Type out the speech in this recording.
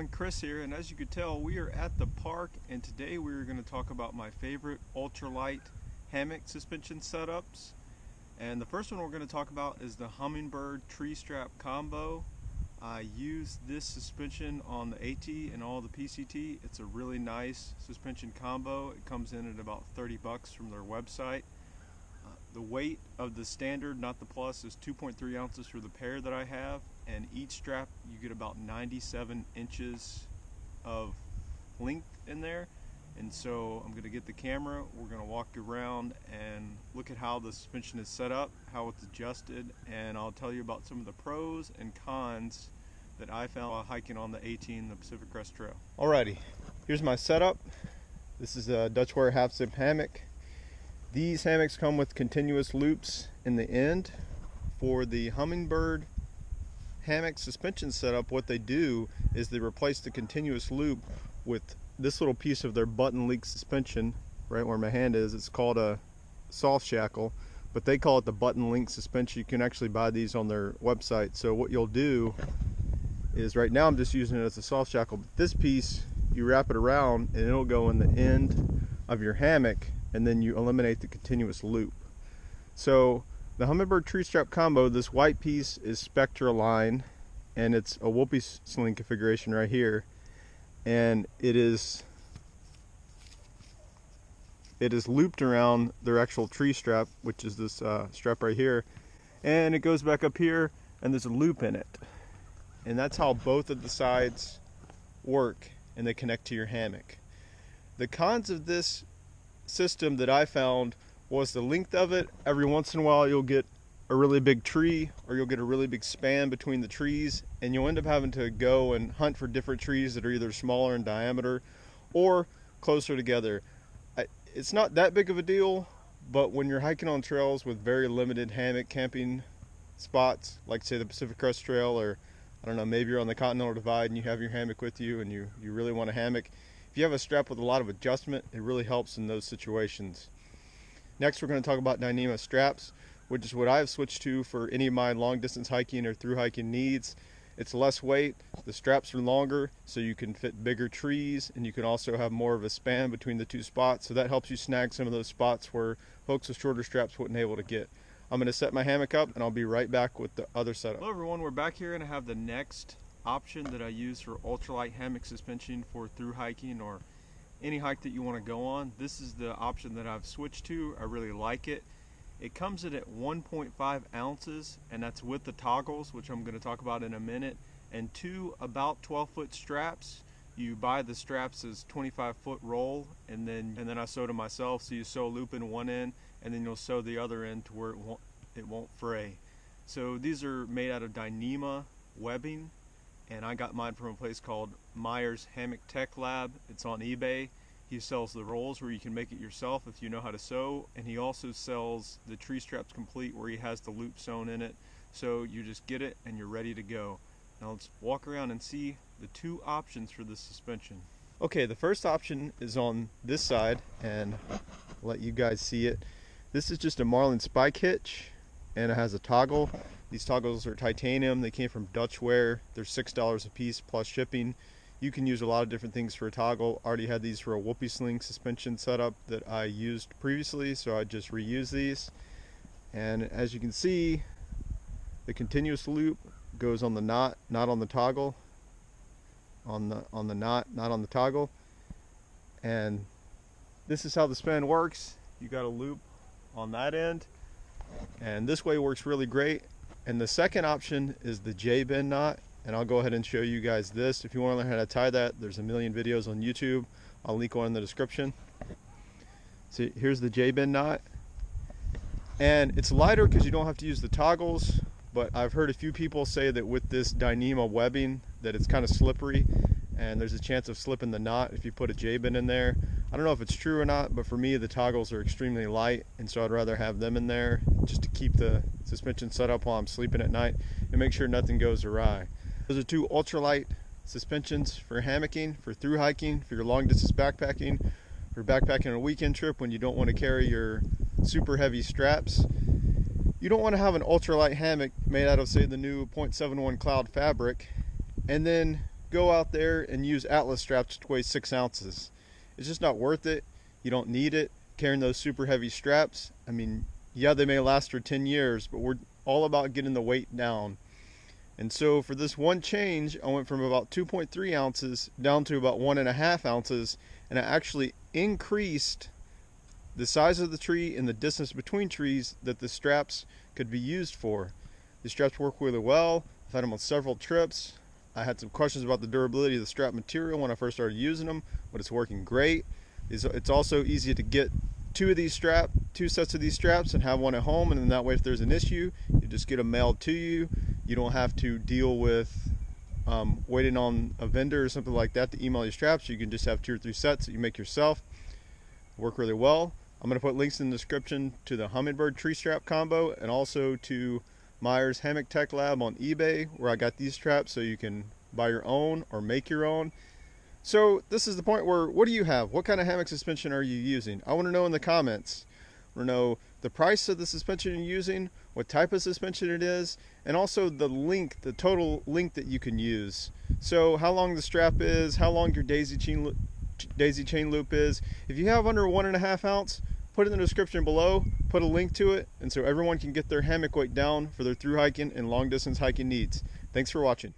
Chris here, and as you could tell, we are at the park, and today we are going to talk about my favorite ultralight hammock suspension setups. And the first one we're going to talk about is the Hummingbird tree strap combo. I use this suspension on the AT and all the PCT. It's a really nice suspension combo. It comes in at about 30 bucks from their website. The weight of the standard, not the plus, is 2.3 ounces for the pair that I have, and each strap you get about 97 inches of length in there. And so I'm going to get the camera, we're going to walk around and look at how the suspension is set up, how it's adjusted, and I'll tell you about some of the pros and cons that I found while hiking on the AT and the Pacific Crest Trail. Alrighty, here's my setup. This is a Dutchware Halfzipped hammock. These hammocks come with continuous loops in the end. For the Hummingbird hammock suspension setup, what they do is they replace the continuous loop with this little piece of their button link suspension right where my hand is. It's called a soft shackle, but they call it the button link suspension. You can actually buy these on their website. So what you'll do is, right now I'm just using it as a soft shackle, but this piece you wrap it around and it'll go in the end of your hammock, and then you eliminate the continuous loop. So the Hummingbird tree strap combo, this white piece is Spectraline, and it's a whoopee sling configuration right here, and it is looped around their actual tree strap, which is this strap right here, and it goes back up here and there's a loop in it, and that's how both of the sides work, and they connect to your hammock. The cons of this system that I found was the length of it. Every once in a while you'll get a really big tree, or you'll get a really big span between the trees, and you'll end up having to go and hunt for different trees that are either smaller in diameter or closer together. It's not that big of a deal, but when you're hiking on trails with very limited hammock camping spots, like say the Pacific Crest Trail, or I don't know, maybe you're on the Continental Divide and you have your hammock with you and you really want a hammock, if you have a strap with a lot of adjustment, it really helps in those situations. Next, we're going to talk about Dyneema Straps, which is what I've switched to for any of my long distance hiking or through hiking needs. It's less weight, the straps are longer, so you can fit bigger trees, and you can also have more of a span between the two spots, so that helps you snag some of those spots where folks with shorter straps wouldn't be able to get. I'm going to set my hammock up and I'll be right back with the other setup. Hello everyone, we're back here and I have the next option that I use for ultralight hammock suspension for through hiking or any hike that you want to go on. This is the option that I've switched to. I really like it. It comes in at 1.5 ounces, and that's with the toggles, which I'm going to talk about in a minute, and two about 12-foot straps. You buy the straps as 25-foot roll, and then I sew them myself. So you sew a loop in one end, and then you'll sew the other end to where it won't fray. So these are made out of Dyneema webbing, and I got mine from a place called myerstech Lab. It's on eBay. He sells the rolls where you can make it yourself if you know how to sew, and he also sells the tree straps complete where he has the loop sewn in it. So you just get it and you're ready to go. Now let's walk around and see the two options for this suspension. Okay, the first option is on this side, and I'll let you guys see it. This is just a Marlin spike hitch, and it has a toggle. These toggles are titanium. They came from Dutchware. They're $6 a piece plus shipping. You can use a lot of different things for a toggle. I already had these for a whoopee sling suspension setup that I used previously, so I just reuse these. And as you can see, the continuous loop goes on the knot, not on the toggle. On the knot, not on the toggle. And this is how the span works. You got a loop on that end, and this way works really great. And the second option is the J-bend knot, and I'll go ahead and show you guys this. If you want to learn how to tie that, there's a million videos on YouTube. I'll link one in the description. So here's the J-bend knot, and it's lighter because you don't have to use the toggles, but I've heard a few people say that with this Dyneema webbing that it's kind of slippery, and there's a chance of slipping the knot if you put a J-bend in there. I don't know if it's true or not, but for me the toggles are extremely light, and so I'd rather have them in there just to keep the suspension set up while I'm sleeping at night and make sure nothing goes awry. Those are two ultralight suspensions for hammocking, for through hiking, for your long distance backpacking, for backpacking on a weekend trip when you don't want to carry your super heavy straps. You don't want to have an ultralight hammock made out of, say, the new 0.71 cloud fabric, and then go out there and use Atlas straps which weigh 6 ounces. It's just not worth it. You don't need it. Carrying those super heavy straps, I mean, yeah, they may last for 10 years, but we're all about getting the weight down. And so for this one change, I went from about 2.3 ounces down to about 1.5 ounces, and I actually increased the size of the tree and the distance between trees that the straps could be used for. The straps work really well. I've had them on several trips. I had some questions about the durability of the strap material when I first started using them, but it's working great. It's also easy to get two sets of these straps and have one at home, and then that way if there's an issue, you just get them mailed to you. You don't have to deal with waiting on a vendor or something like that to email your straps. You can just have 2 or 3 sets that you make yourself. Work really well. I'm going to put links in the description to the Hummingbird tree strap combo and also to Myers Hammock Tech Lab on eBay, where I got these straps, so you can buy your own or make your own. So this is the point where, what do you have? What kind of hammock suspension are you using? I want to know in the comments. I want to know the price of the suspension you're using, what type of suspension it is, and also the length, the total length that you can use. So how long the strap is, how long your daisy chain loop is. If you have under 1.5 ounce, put it in the description below, put a link to it, and so everyone can get their hammock weight down for their thru hiking and long distance hiking needs. Thanks for watching.